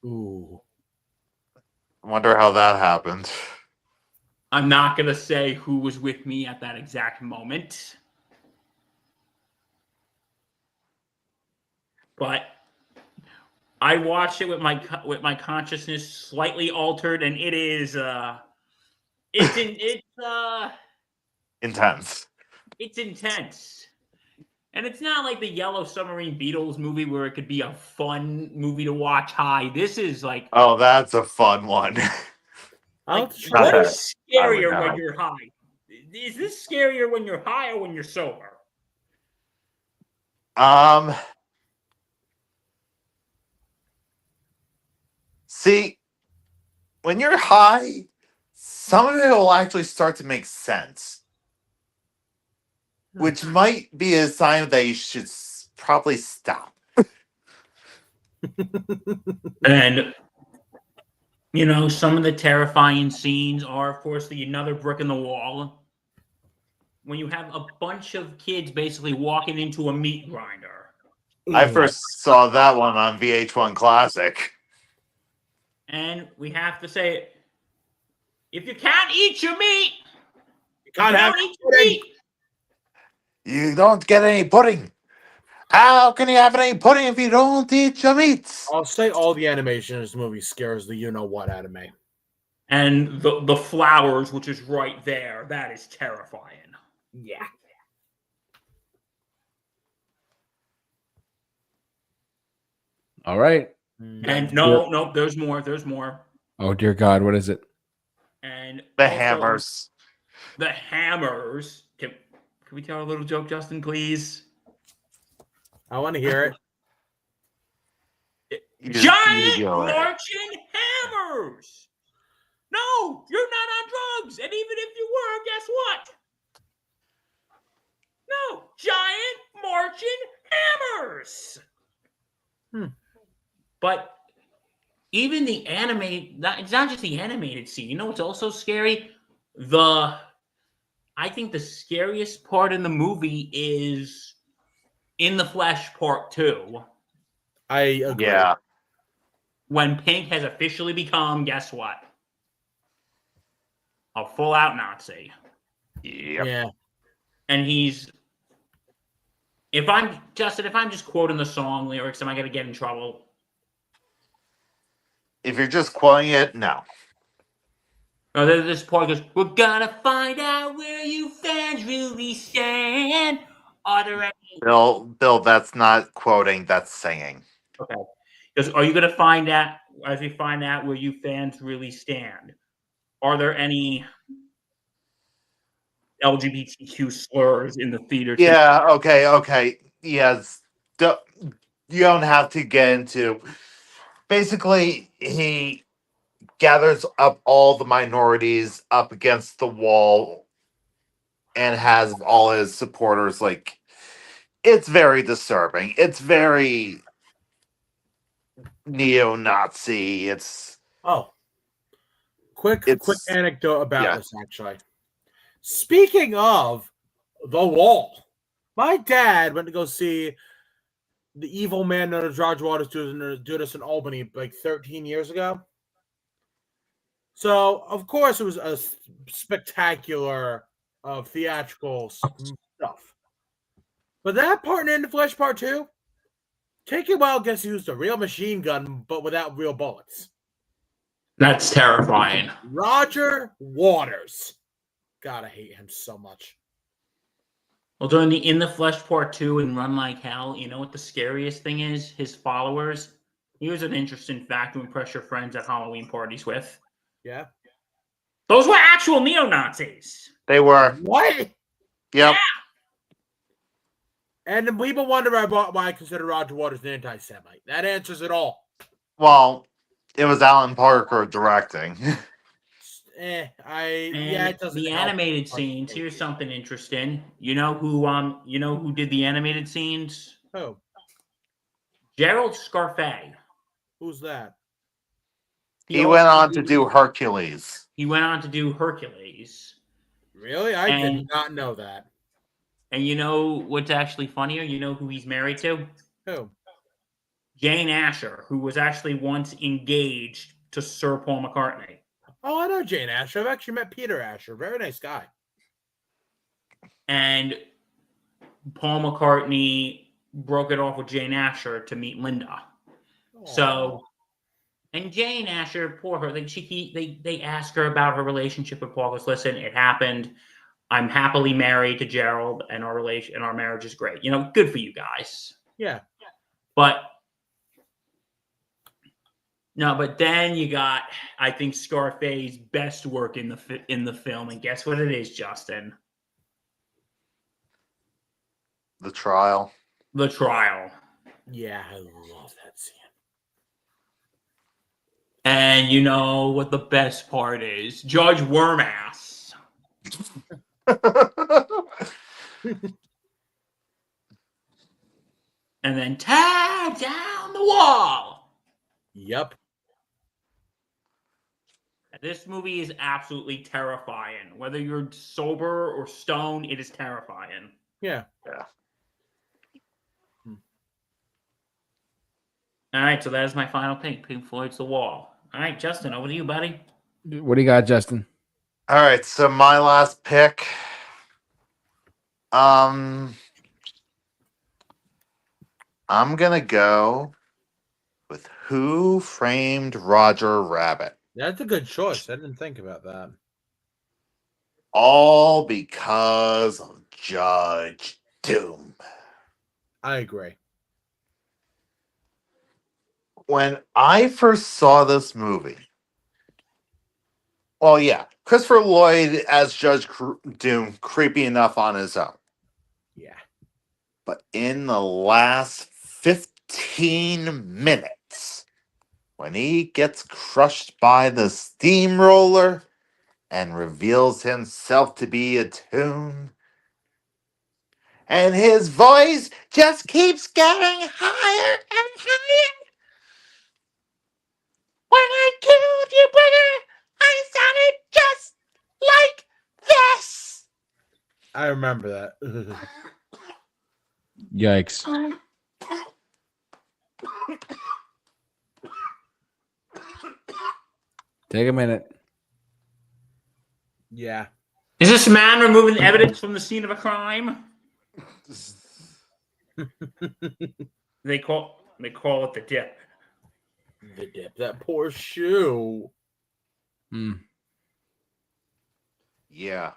Ooh. I wonder how that happened. I'm not going to say who was with me at that exact moment. But I watched it with my consciousness slightly altered, and it is Intense. it's intense. And it's not like the Yellow Submarine Beatles movie where it could be a fun movie to watch high. This is like, Oh, that's a fun one. what Not that is I would scarier know. when you're high? Is this scarier when you're high or when you're sober? See, when you're high, some of it will actually start to make sense, which might be a sign that you should probably stop. And some of the terrifying scenes are, of course, the another brick in the wall. When you have a bunch of kids basically walking into a meat grinder. I first saw that one on VH1 Classic. And we have to say, if you can't eat your meat, You can't have eat your meat. You don't get any pudding. How can you have any pudding if you don't eat your meats? I'll say all the animation in this movie scares the you-know-what out of me. And the flowers, which is right there, that is terrifying. Yeah. All right. And no, there's more. There's more. Oh dear God, what is it? And The also, hammers. The hammers. Can we tell a little joke, Justin, please? I want to hear it. Giant marching hammers. No, you're not on drugs. And even if you were, guess what? No, giant marching hammers. But even the animated, it's not just the animated scene. You know what's also scary? I think the scariest part in the movie is In the Flesh Part 2. I agree. Yeah. When Pink has officially become, guess what? A full-out Nazi. Yep. Yeah. And if I'm just quoting the song lyrics, am I going to get in trouble? If you're just quoting it, no. No, this part goes, we're gonna find out where you fans really stand. Are there any... Bill, that's not quoting, that's singing. Okay. Because are you gonna find out, as we find out where you fans really stand? Are there any LGBTQ slurs in the theater? Yeah, okay. Yes. You don't have to get into... Basically, he gathers up all the minorities up against the wall and has all his supporters, like... It's very disturbing. It's very neo-Nazi. It's... Oh. Quick anecdote about this, actually. Speaking of the wall, my dad went to go see The Evil Man known as Roger Waters do this in Albany like 13 years ago. So, of course, it was a spectacular of theatrical stuff. But that part in the Flesh Part 2, take it while gets used a real machine gun, but without real bullets. That's terrifying. Roger Waters. God, I hate him so much. Well, during the In the Flesh Part 2 and Run Like Hell, you know what the scariest thing is? His followers. Here's an interesting fact to impress your friends at Halloween parties with. Yeah. Those were actual neo-Nazis. They were. What? Yep. Yeah. And people wonder why I consider Roger Waters an anti-Semite. That answers it all. Well, it was Alan Parker directing. It doesn't. The animated scenes. Here's something interesting. You know who did the animated scenes? Who? Gerald Scarfe. Who's that? He went on to do Hercules. He went on to do Hercules. Really? I did not know that. And you know what's actually funnier? You know who he's married to? Who? Jane Asher, who was actually once engaged to Sir Paul McCartney. Oh, I know Jane Asher. I've actually met Peter Asher. Very nice guy. And Paul McCartney broke it off with Jane Asher to meet Linda. Aww. So, and Jane Asher, poor her, they ask her about her relationship with Paul. Goes, listen, it happened. I'm happily married to Gerald, and our marriage is great. You know, good for you guys. Yeah. But no, but then you got, I think, Scarface's best work in the film, and guess what it is, Justin? The Trial. The Trial. Yeah, I love that scene. And you know what the best part is? Judge Wormass. And then tag down the wall. Yep. This movie is absolutely terrifying. Whether you're sober or stoned, it is terrifying. Yeah. Yeah. All right, so that is my final pick. Pink Floyd's The Wall. All right, Justin, over to you, buddy. What do you got, Justin? All right, so my last pick. I'm gonna go with Who Framed Roger Rabbit. That's a good choice. I didn't think about that. All because of Judge Doom. I agree. When I first saw this movie, well, yeah, Christopher Lloyd as Judge Doom, creepy enough on his own. Yeah. But in the last 15 minutes, when he gets crushed by the steamroller and reveals himself to be a tomb, and his voice just keeps getting higher and higher. When I killed you, brother, I sounded just like this. I remember that. Yikes. Take a minute. Yeah. Is this man removing evidence from the scene of a crime? They call it the dip. The dip. That poor shoe. Hmm. Yeah.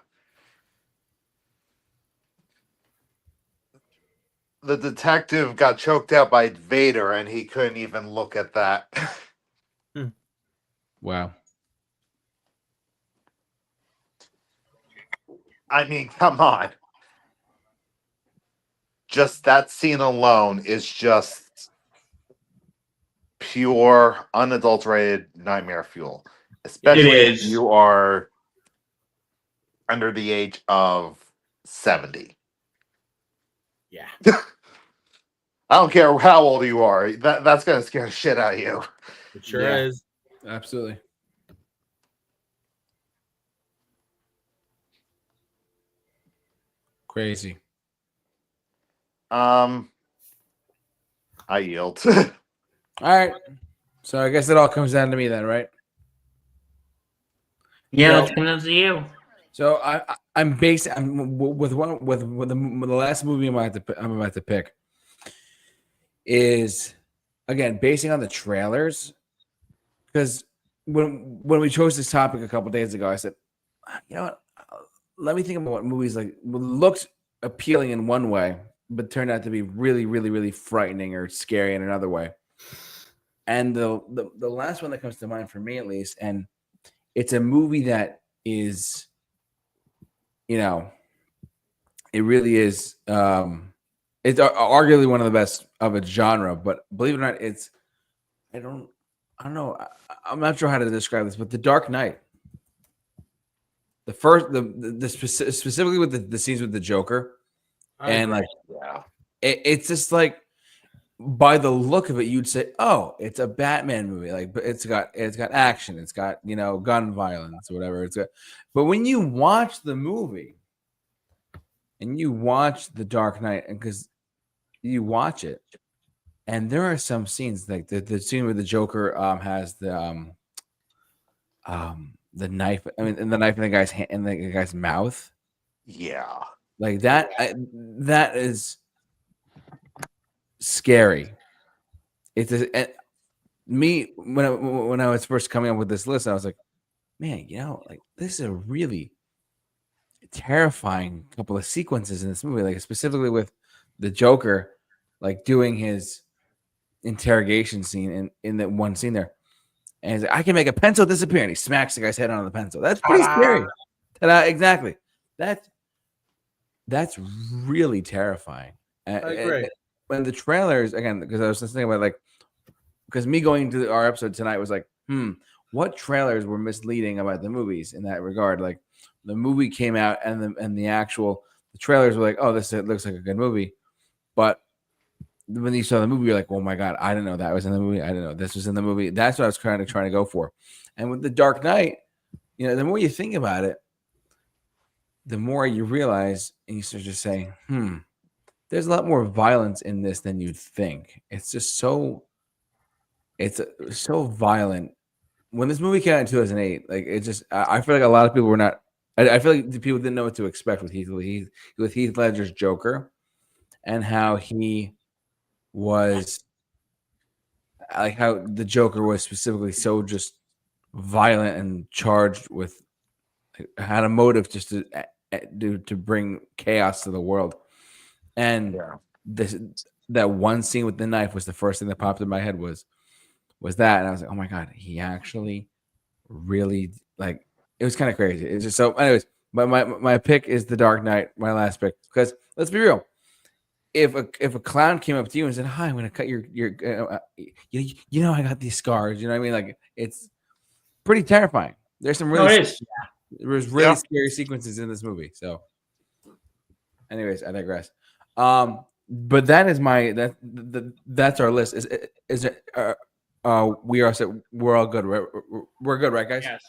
The detective got choked out by Vader and he couldn't even look at that. Wow. I mean, come on. Just that scene alone is just pure, unadulterated nightmare fuel. Especially if is. you are under the age of 70. Yeah. I don't care how old you are. That's going to scare the shit out of you. It sure Yeah. is. Absolutely. Crazy. I yield. All right. So I guess it all comes down to me then, right? Yeah, Well- that's coming up to you. So I'm with the last movie I'm about to pick is again basing on the trailers, because when we chose this topic a couple days ago, I said, you know what, let me think about what movies like looked appealing in one way but turned out to be really, really, really frightening or scary in another way. And the last one that comes to mind for me, at least, and it's a movie that is, you know, it really is. It's arguably one of the best of its genre, but believe it or not, it's. I don't know. I'm not sure how to describe this, but The Dark Knight. The first, specifically with the scenes with the Joker, and like, yeah. it's just like by the look of it, you'd say, "Oh, it's a Batman movie. Like, but it's got action, it's got gun violence, or whatever. It's got." But when you watch the movie and you watch The Dark Knight, and because you watch it, and there are some scenes like the scene where the Joker has the knife. I mean, and the knife in the guy's hand, in the guy's mouth. Yeah. Like that. That is scary. Me when I was first coming up with this list, I was like, man, like this is a really terrifying couple of sequences in this movie, like specifically with the Joker, like doing his interrogation scene in that one scene there, and he's like, I can make a pencil disappear, and he smacks the guy's head on the pencil. That's pretty scary. Ta-da, exactly. That's really terrifying. I agree. When the trailers, again, because I was just thinking about like, because me going to our episode tonight was like, what trailers were misleading about the movies in that regard? Like the movie came out and the trailers were like, oh, it looks like a good movie. But when you saw the movie, you're like, oh my God, I didn't know that was in the movie. I didn't know this was in the movie. That's what I was trying to go for. And with The Dark Knight, the more you think about it, the more you realize and you start to say, there's a lot more violence in this than you'd think. It's just so violent. When this movie came out in 2008, like I feel like a lot of people were not. I feel like the people didn't know what to expect with Heath Ledger's Joker, and how he was, like how the Joker was specifically so just violent and charged with, had a motive just to bring chaos to the world. And that one scene with the knife was the first thing that popped in my head was that, and I was like, oh my God, he actually really, like, it was kind of crazy. It's just so. Anyways, my pick is The Dark Knight, my last pick, because let's be real. If a clown came up to you and said, "Hi, I'm going to cut your I got these scars," you know what I mean? Like, it's pretty terrifying. There's some really there's really scary sequences in this movie. So, anyways, I digress. But that is that's our list. Is it? We're all good. We're good, right, guys? Yes.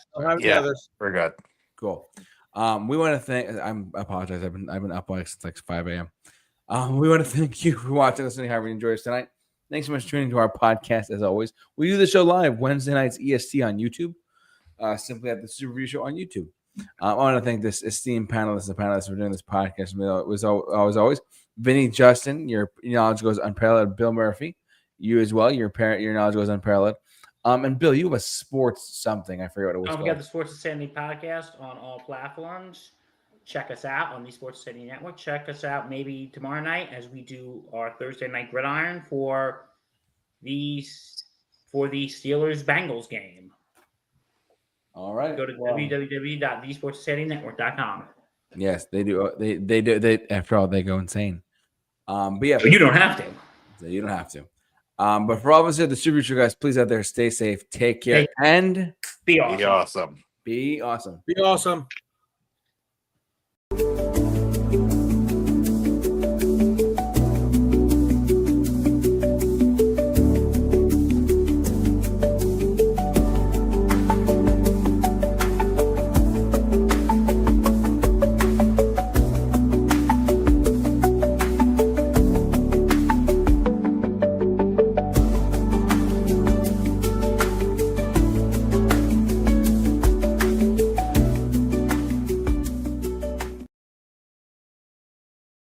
We're good. Cool. We want to thank. I apologize. I've been up since like 5 a.m. We want to thank you for watching, listening, however you enjoyed us tonight. Thanks so much for tuning into our podcast. As always, we do the show live Wednesday nights EST on YouTube. Simply at the Super Review Show on YouTube. I want to thank this esteemed panelists and panelists for doing this podcast. It was always Vinny, Justin. Your knowledge goes unparalleled. Bill Murphy, you as well. Your knowledge goes unparalleled. And Bill, you have a sports something. I forget what it was. Don't forget the Sports Insanity podcast on all platforms. Check us out on the Sports Insanity Network. Check us out maybe tomorrow night as we do our Thursday night gridiron for the Steelers-Bengals game. All right. Go to www.thesportsinsanitynetwork.com. Yes, they do. They do. They, after all, they go insane. But yeah, but you don't have to. You don't have to. But for all of us at the Super Show, guys, please out there, stay safe, take care, and be awesome. Be awesome. Be awesome. Be awesome.